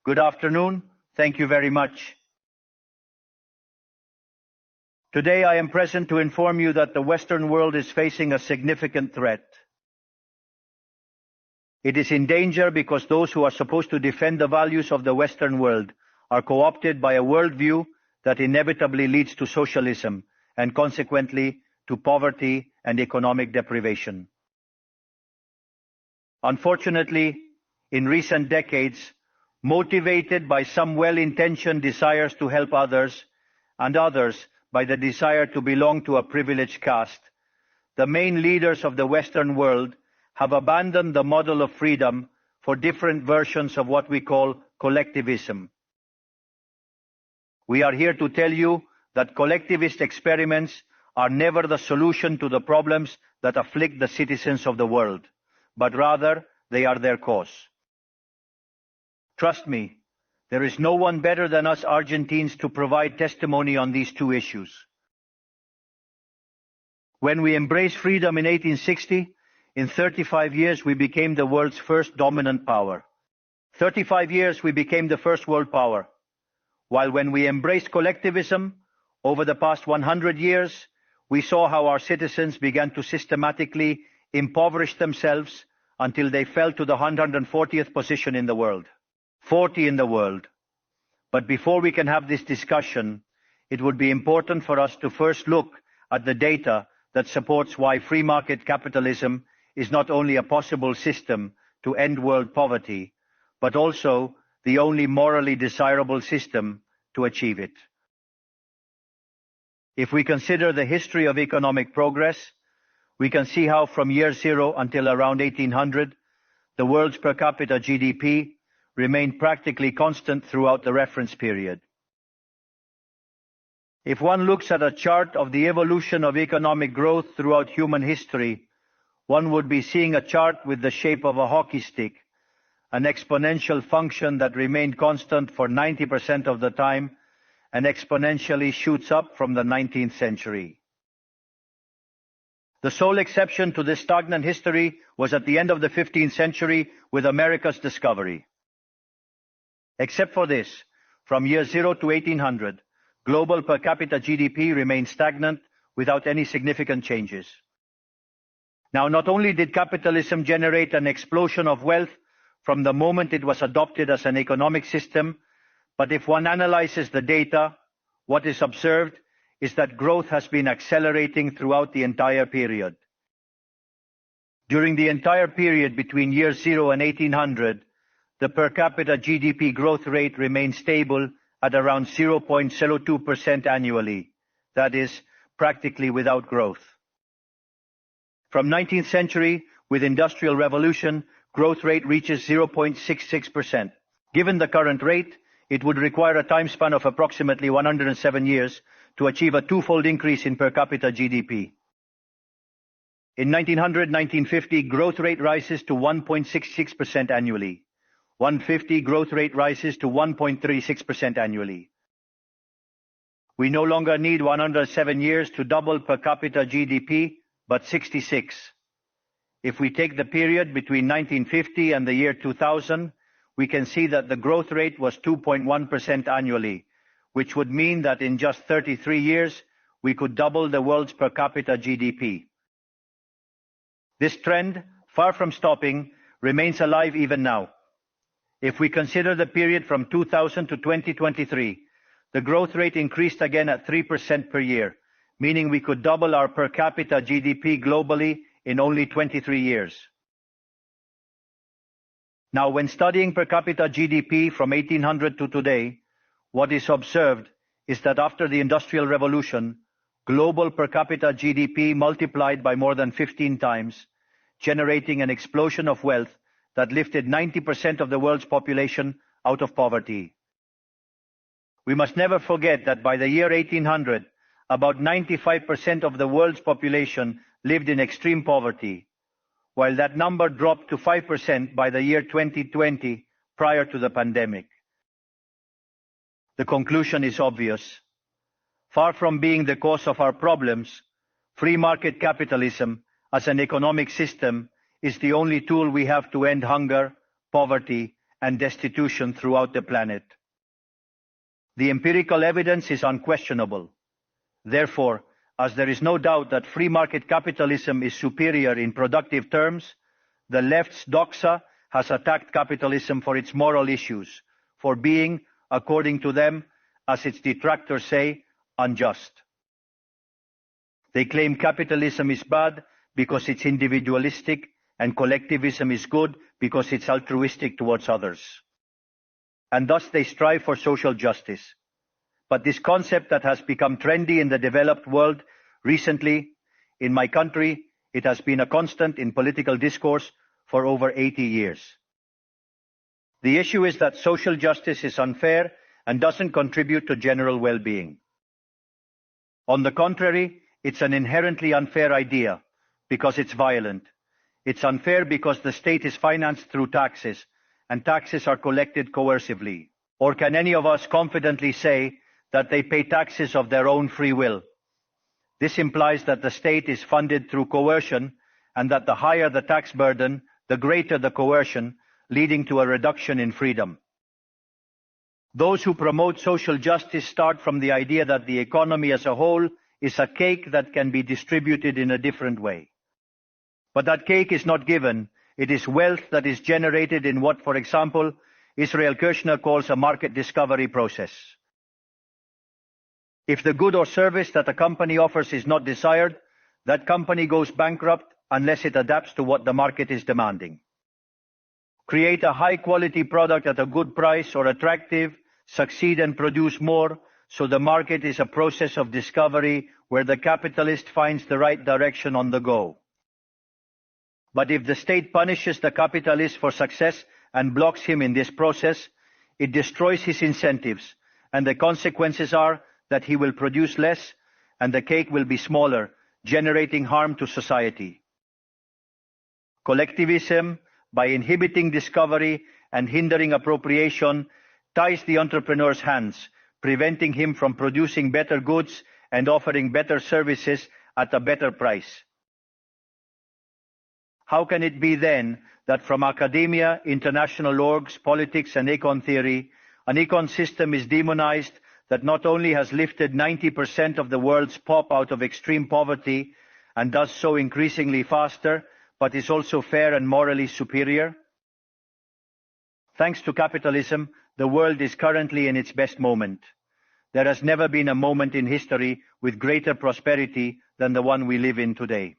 Good afternoon. Thank you very much. Today I am present to inform you that the Western world is facing a significant threat. It is in danger because those who are supposed to defend the values of the Western world are co-opted by a worldview that inevitably leads to socialism and consequently to poverty and economic deprivation. Unfortunately, in recent decades, motivated by some well-intentioned desires to help others and others by the desire to belong to a privileged caste, the main leaders of the Western world have abandoned the model of freedom for different versions of what we call collectivism. We are here to tell you that collectivist experiments are never the solution to the problems that afflict the citizens of the world, but rather they are their cause. Trust me, there is no one better than us Argentines to provide testimony on these two issues. When we embraced freedom in 1860, in 35 years we became the world's first dominant power. 35 years we became the first world power. While when we embraced collectivism, over the past 100 years, we saw how our citizens began to systematically impoverish themselves until they fell to the 140th position in the world. 40 in the world. But before we can have this discussion, it would be important for us to first look at the data that supports why free market capitalism is not only a possible system to end world poverty, but also the only morally desirable system to achieve it. If we consider the history of economic progress, we can see how from year zero until around 1800, the world's per capita GDP remained practically constant throughout the reference period. If one looks at a chart of the evolution of economic growth throughout human history, one would be seeing a chart with the shape of a hockey stick, an exponential function that remained constant for 90% of the time and exponentially shoots up from the 19th century. The sole exception to this stagnant history was at the end of the 15th century with America's discovery. Except for this, from year 0 to 1800, global per capita GDP remained stagnant without any significant changes. Now, not only did capitalism generate an explosion of wealth from the moment it was adopted as an economic system, but if one analyzes the data, what is observed is that growth has been accelerating throughout the entire period. During the entire period between year 0 and 1800, the per capita GDP growth rate remained stable at around 0.02% annually, that is, practically without growth. From 19th century, with Industrial Revolution, growth rate reaches 0.66%. Given the current rate, it would require a time span of approximately 107 years to achieve a twofold increase in per capita GDP. In 1900-1950, growth rate rises to 1.66% annually. 150 growth rate rises to 1.36% annually. We no longer need 107 years to double per capita GDP, but 66. If we take the period between 1950 and the year 2000, we can see that the growth rate was 2.1% annually, which would mean that in just 33 years, we could double the world's per capita GDP. This trend, far from stopping, remains alive even now. If we consider the period from 2000 to 2023, the growth rate increased again at 3% per year, meaning we could double our per capita GDP globally in only 23 years. Now, when studying per capita GDP from 1800 to today, what is observed is that after the Industrial Revolution, global per capita GDP multiplied by more than 15 times, generating an explosion of wealth that lifted 90% of the world's population out of poverty. We must never forget that by the year 1800, about 95% of the world's population lived in extreme poverty, while that number dropped to 5% by the year 2020, prior to the pandemic. The conclusion is obvious. Far from being the cause of our problems, free market capitalism as an economic system is the only tool we have to end hunger, poverty, and destitution throughout the planet. The empirical evidence is unquestionable. Therefore, as there is no doubt that free market capitalism is superior in productive terms, the left's doxa has attacked capitalism for its moral issues, for being, according to them, as its detractors say, unjust. They claim capitalism is bad because it's individualistic and collectivism is good because it's altruistic towards others. And thus they strive for social justice. But this concept that has become trendy in the developed world recently, in my country, it has been a constant in political discourse for over 80 years. The issue is that social justice is unfair and doesn't contribute to general well-being. On the contrary, it's an inherently unfair idea because it's violent. It's unfair because the state is financed through taxes, and taxes are collected coercively. Or can any of us confidently say that they pay taxes of their own free will? This implies that the state is funded through coercion, and that the higher the tax burden, the greater the coercion, leading to a reduction in freedom. Those who promote social justice start from the idea that the economy as a whole is a cake that can be distributed in a different way. But that cake is not given. It is wealth that is generated in what, for example, Israel Kirchner calls a market discovery process. If the good or service that a company offers is not desired, that company goes bankrupt unless it adapts to what the market is demanding. Create a high-quality product at a good price or attractive, succeed and produce more, so the market is a process of discovery where the capitalist finds the right direction on the go. But if the state punishes the capitalist for success and blocks him in this process, it destroys his incentives, and the consequences are that he will produce less and the cake will be smaller, generating harm to society. Collectivism, by inhibiting discovery and hindering appropriation, ties the entrepreneur's hands, preventing him from producing better goods and offering better services at a better price. How can it be then that from academia, international orgs, politics and econ theory, an econ system is demonized that not only has lifted 90% of the world's pop out of extreme poverty and does so increasingly faster, but is also fair and morally superior? Thanks to capitalism, the world is currently in its best moment. There has never been a moment in history with greater prosperity than the one we live in today.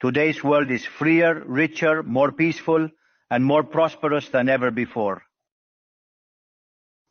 Today's world is freer, richer, more peaceful, and more prosperous than ever before.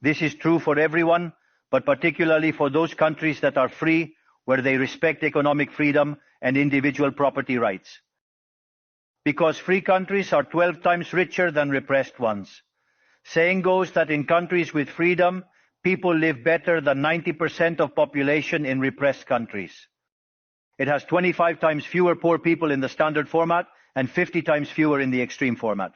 This is true for everyone, but particularly for those countries that are free, where they respect economic freedom and individual property rights. Because free countries are 12 times richer than repressed ones. Saying goes that in countries with freedom, people live better than 90% of population in repressed countries. It has 25 times fewer poor people in the standard format and 50 times fewer in the extreme format.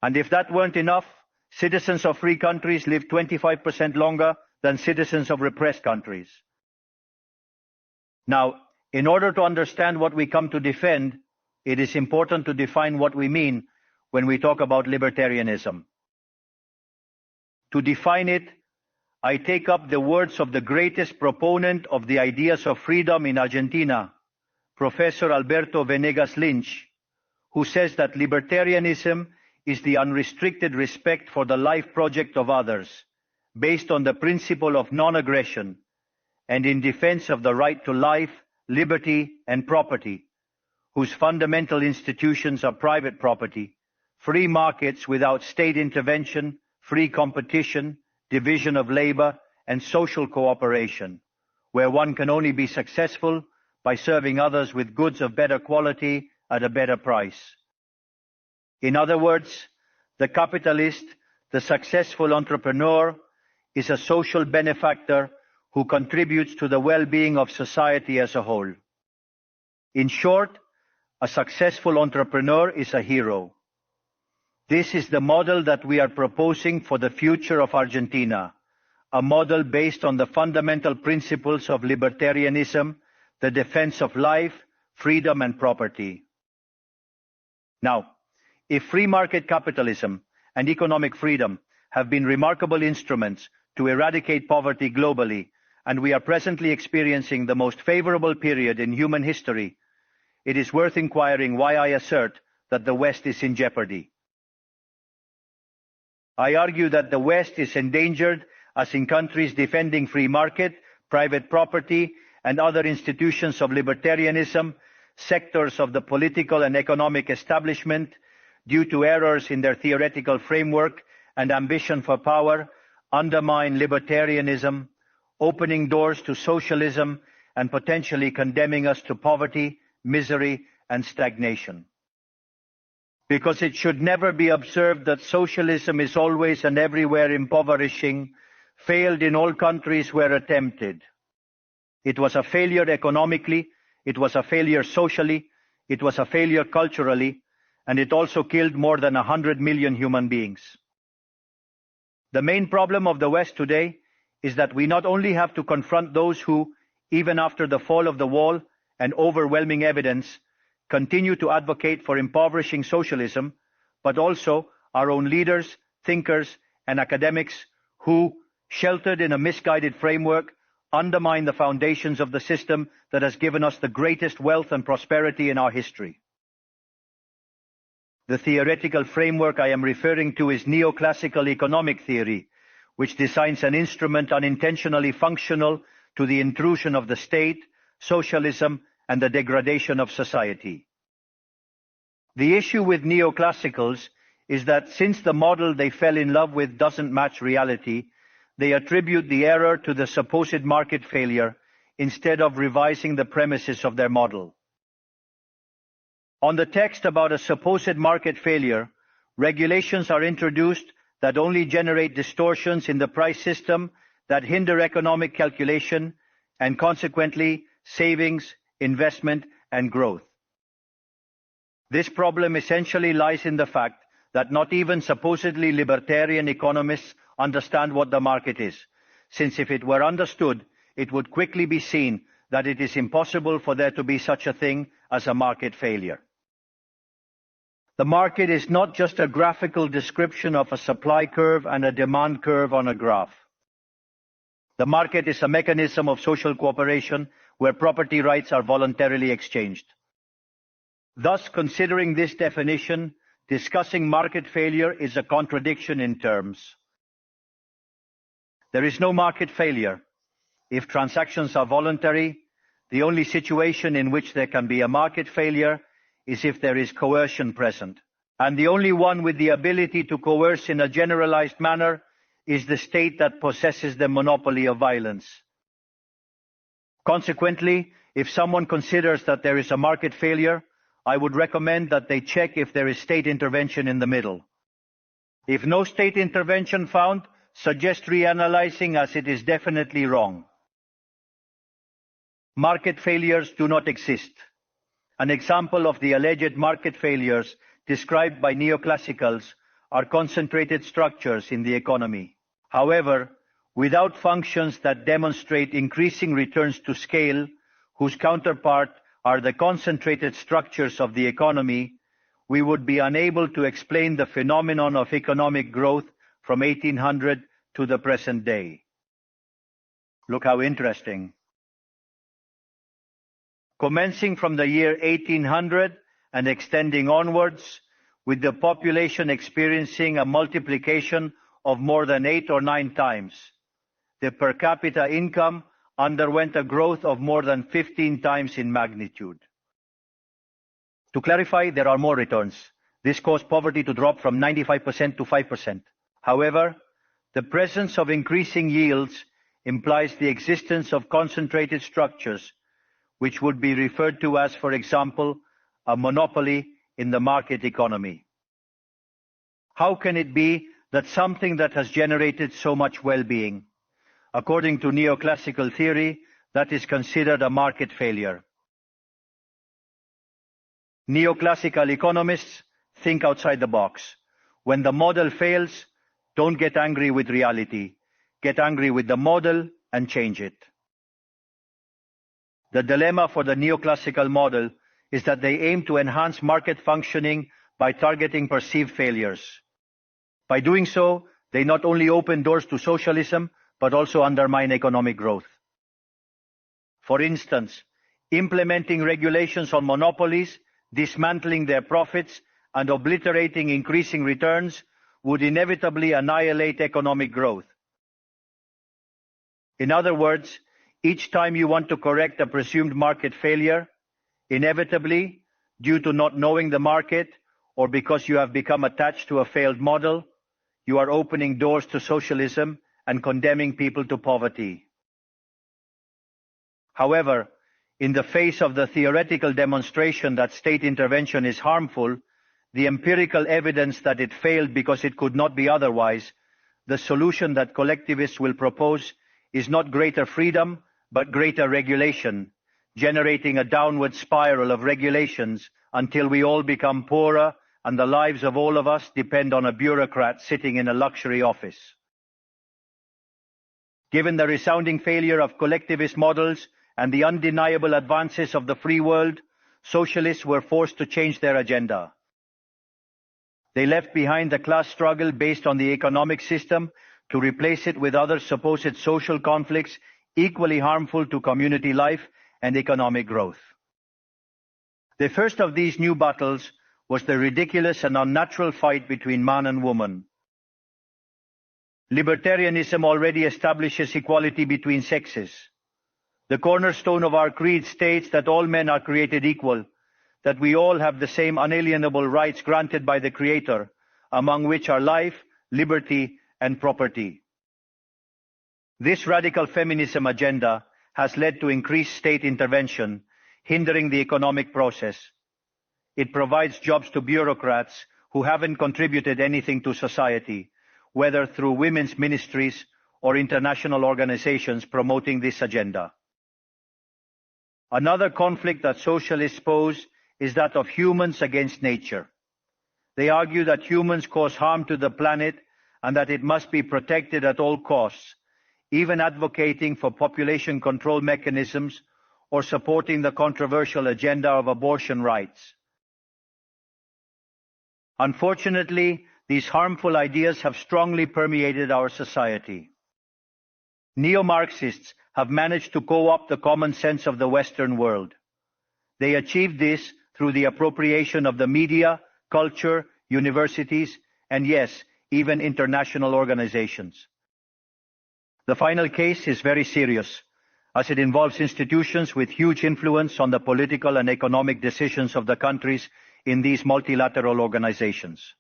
And if that weren't enough, citizens of free countries live 25% longer than citizens of repressed countries. Now, in order to understand what we come to defend, it is important to define what we mean when we talk about libertarianism. To define it, I take up the words of the greatest proponent of the ideas of freedom in Argentina, Professor Alberto Venegas Lynch, who says that libertarianism is the unrestricted respect for the life project of others, based on the principle of non-aggression, and in defense of the right to life, liberty, and property, whose fundamental institutions are private property, free markets without state intervention, free competition, division of labor, and social cooperation, where one can only be successful by serving others with goods of better quality at a better price. In other words, the capitalist, the successful entrepreneur, is a social benefactor who contributes to the well-being of society as a whole. In short, a successful entrepreneur is a hero. This is the model that we are proposing for the future of Argentina, a model based on the fundamental principles of libertarianism, the defense of life, freedom, and property. Now, if free market capitalism and economic freedom have been remarkable instruments to eradicate poverty globally, and we are presently experiencing the most favorable period in human history, it is worth inquiring why I assert that the West is in jeopardy. I argue that the West is endangered as in countries defending free market, private property, and other institutions of libertarianism, sectors of the political and economic establishment, due to errors in their theoretical framework and ambition for power, undermine libertarianism, opening doors to socialism and potentially condemning us to poverty, misery, and stagnation. Because it should never be observed that socialism is always and everywhere impoverishing, failed in all countries where attempted. It was a failure economically, it was a failure socially, it was a failure culturally, and it also killed more than 100 million human beings. The main problem of the West today is that we not only have to confront those who, even after the fall of the wall and overwhelming evidence, continue to advocate for impoverishing socialism, but also our own leaders, thinkers, and academics who, sheltered in a misguided framework, undermine the foundations of the system that has given us the greatest wealth and prosperity in our history. The theoretical framework I am referring to is neoclassical economic theory, which designs an instrument unintentionally functional to the intrusion of the state, socialism, and the degradation of society. The issue with neoclassicals is that since the model they fell in love with doesn't match reality, they attribute the error to the supposed market failure instead of revising the premises of their model. On the text about a supposed market failure, regulations are introduced that only generate distortions in the price system that hinder economic calculation and consequently savings, investment, and growth. This problem essentially lies in the fact that not even supposedly libertarian economists understand what the market is, since if it were understood, it would quickly be seen that it is impossible for there to be such a thing as a market failure. The market is not just a graphical description of a supply curve and a demand curve on a graph. The market is a mechanism of social cooperation where property rights are voluntarily exchanged. Thus, considering this definition, discussing market failure is a contradiction in terms. There is no market failure. If transactions are voluntary, the only situation in which there can be a market failure is if there is coercion present. And the only one with the ability to coerce in a generalized manner is the state that possesses the monopoly of violence. Consequently, if someone considers that there is a market failure, I would recommend that they check if there is state intervention in the middle. If no state intervention found, suggest reanalyzing as it is definitely wrong. Market failures do not exist. An example of the alleged market failures described by neoclassicals are concentrated structures in the economy. However, without functions that demonstrate increasing returns to scale, whose counterpart are the concentrated structures of the economy, we would be unable to explain the phenomenon of economic growth from 1800 to the present day. Look how interesting. Commencing from the year 1800 and extending onwards, with the population experiencing a multiplication of more than 8 or 9 times, the per capita income underwent a growth of more than 15 times in magnitude. To clarify, there are more returns. This caused poverty to drop from 95% to 5%. However, the presence of increasing yields implies the existence of concentrated structures, which would be referred to as, for example, a monopoly in the market economy. How can it be that something that has generated so much well-being, according to neoclassical theory, that is considered a market failure? Neoclassical economists think outside the box. When the model fails, don't get angry with reality. Get angry with the model and change it. The dilemma for the neoclassical model is that they aim to enhance market functioning by targeting perceived failures. By doing so, they not only open doors to socialism, but also undermine economic growth. For instance, implementing regulations on monopolies, dismantling their profits, and obliterating increasing returns would inevitably annihilate economic growth. In other words, each time you want to correct a presumed market failure, inevitably, due to not knowing the market or because you have become attached to a failed model, you are opening doors to socialism and condemning people to poverty. However, in the face of the theoretical demonstration that state intervention is harmful, the empirical evidence that it failed because it could not be otherwise, the solution that collectivists will propose is not greater freedom, but greater regulation, generating a downward spiral of regulations until we all become poorer and the lives of all of us depend on a bureaucrat sitting in a luxury office. Given the resounding failure of collectivist models and the undeniable advances of the free world, socialists were forced to change their agenda. They left behind the class struggle based on the economic system to replace it with other supposed social conflicts equally harmful to community life and economic growth. The first of these new battles was the ridiculous and unnatural fight between man and woman. Libertarianism already establishes equality between sexes. The cornerstone of our creed states that all men are created equal, that we all have the same unalienable rights granted by the Creator, among which are life, liberty, and property. This radical feminism agenda has led to increased state intervention, hindering the economic process. It provides jobs to bureaucrats who haven't contributed anything to society, whether through women's ministries or international organizations promoting this agenda. Another conflict that socialists pose is that of humans against nature. They argue that humans cause harm to the planet and that it must be protected at all costs, even advocating for population control mechanisms or supporting the controversial agenda of abortion rights. Unfortunately, these harmful ideas have strongly permeated our society. Neo-Marxists have managed to co-opt the common sense of the Western world. They achieved this through the appropriation of the media, culture, universities, and yes, even international organizations. The final case is very serious, as it involves institutions with huge influence on the political and economic decisions of the countries in these multilateral organizations.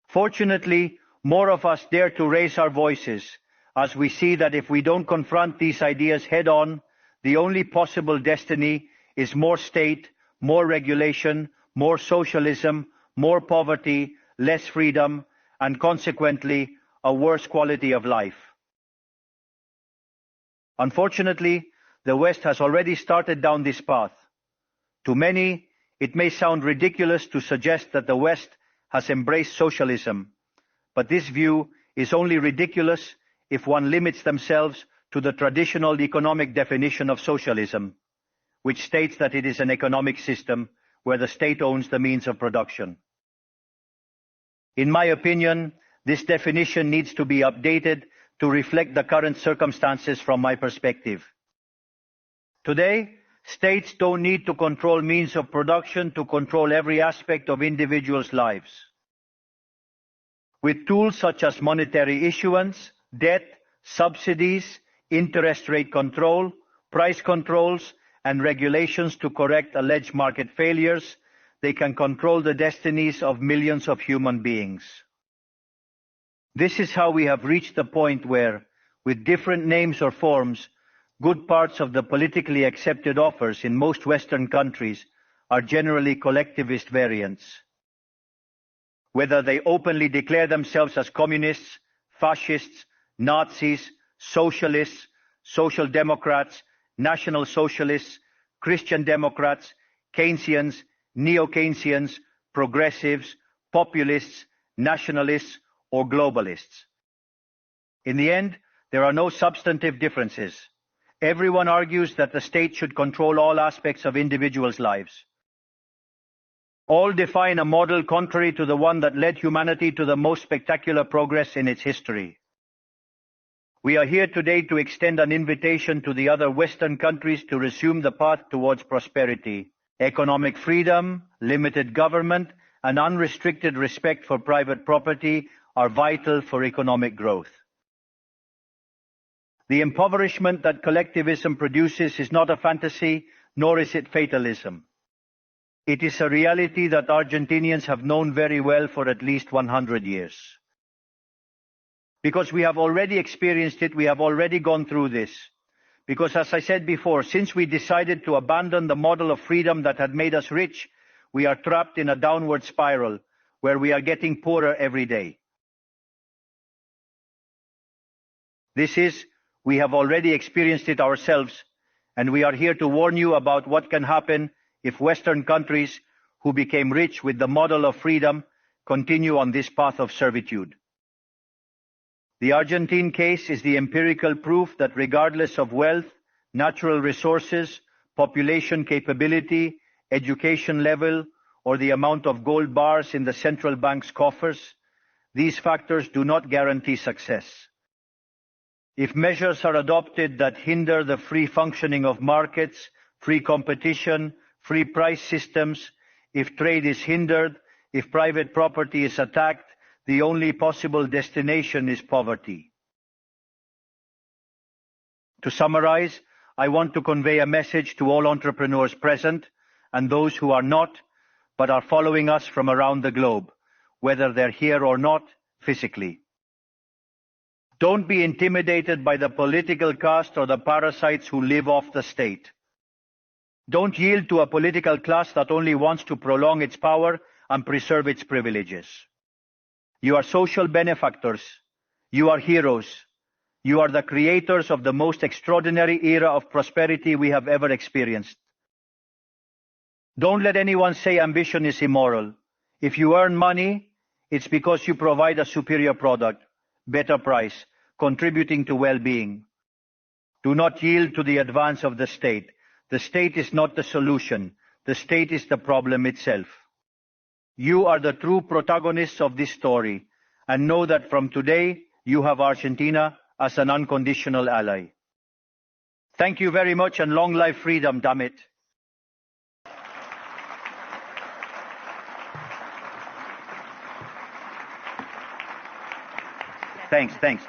Fortunately, more of us dare to raise our voices, as we see that if we don't confront these ideas head-on, the only possible destiny is more state, more regulation, more socialism, more poverty, less freedom, and consequently, a worse quality of life. Unfortunately, the West has already started down this path. To many, it may sound ridiculous to suggest that the West has embraced socialism, but this view is only ridiculous if one limits themselves to the traditional economic definition of socialism, which states that it is an economic system where the state owns the means of production. In my opinion, this definition needs to be updated to reflect the current circumstances from my perspective. Today, states don't need to control means of production to control every aspect of individuals' lives. With tools such as monetary issuance, debt, subsidies, interest rate control, price controls, and regulations to correct alleged market failures, they can control the destinies of millions of human beings. This is how we have reached the point where, with different names or forms, good parts of the politically accepted offers in most Western countries are generally collectivist variants. Whether they openly declare themselves as communists, fascists, Nazis, socialists, social democrats, national socialists, Christian Democrats, Keynesians, neo-Keynesians, progressives, populists, nationalists, or globalists. In the end, there are no substantive differences. Everyone argues that the state should control all aspects of individuals' lives. All define a model contrary to the one that led humanity to the most spectacular progress in its history. We are here today to extend an invitation to the other Western countries to resume the path towards prosperity. Economic freedom, limited government, and unrestricted respect for private property are vital for economic growth. The impoverishment that collectivism produces is not a fantasy, nor is it fatalism. It is a reality that Argentinians have known very well for at least 100 years. Because we have already experienced it, we have already gone through this. Because as I said before, since we decided to abandon the model of freedom that had made us rich, we are trapped in a downward spiral where we are getting poorer every day. We have already experienced it ourselves, and we are here to warn you about what can happen if Western countries who became rich with the model of freedom continue on this path of servitude. The Argentine case is the empirical proof that regardless of wealth, natural resources, population capability, education level, or the amount of gold bars in the central bank's coffers, these factors do not guarantee success. If measures are adopted that hinder the free functioning of markets, free competition, free price systems, if trade is hindered, if private property is attacked, the only possible destination is poverty. To summarize, I want to convey a message to all entrepreneurs present and those who are not, but are following us from around the globe, whether they're here or not physically. Don't be intimidated by the political caste or the parasites who live off the state. Don't yield to a political class that only wants to prolong its power and preserve its privileges. You are social benefactors. You are heroes. You are the creators of the most extraordinary era of prosperity we have ever experienced. Don't let anyone say ambition is immoral. If you earn money, it's because you provide a superior product, better price, contributing to well-being. Do not yield to the advance of the state. The state is not the solution. The state is the problem itself. You are the true protagonists of this story, and know that from today you have Argentina as an unconditional ally. Thank you very much, and long life freedom, damn it. Thanks.